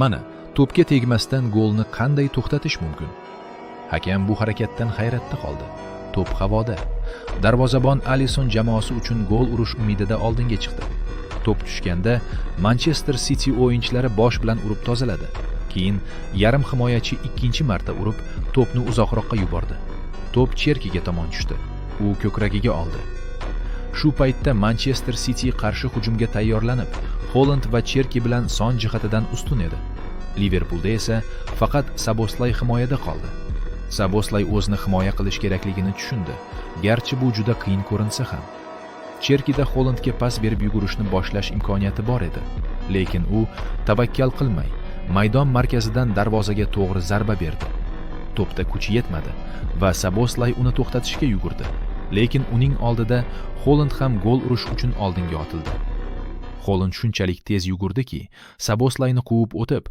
Mana, to'pga tegmasdan golni qanday to'xtatish mumkin? Hakam bu harakatdan hayratda qoldi. To'p havoda. Darvozabon Alisson jamoasi uchun gol urish umidida oldinga chiqdi. To'p tushganda Manchester City o'yinchilari bosh bilan urib tozaladi. Keyin yarim himoyachi ikkinchi marta urib, to'pni uzoqroqqa yubordi. To'p Cherkiga tomon tushdi. U ko'kragiga oldi. Shu paytda Manchester City qarshi hujumga tayyorlanib, Holland va Cherki bilan son jihatidan ustun edi. Liverpoolda esa faqat Szoboszlay himoyada qoldi. Szoboszlay o'zini himoya qilish kerakligini tushundi, garchi bu juda qiyin ko'rinsa ham. Cherkida Hollandga pas berib yugurishni boshlash imkoniyati bor edi, lekin u tavakkal qilmay, maydon markazidan darvozaga to'g'ri zarba berdi. To'pda kuchi yetmadi va Szoboszlay uni to'xtatishga yugurdi, lekin uning oldida Holland ham gol urish uchun oldinga otildi. Holland shunchalik tez yugurdiki, Szoboszlayni quvib o'tib,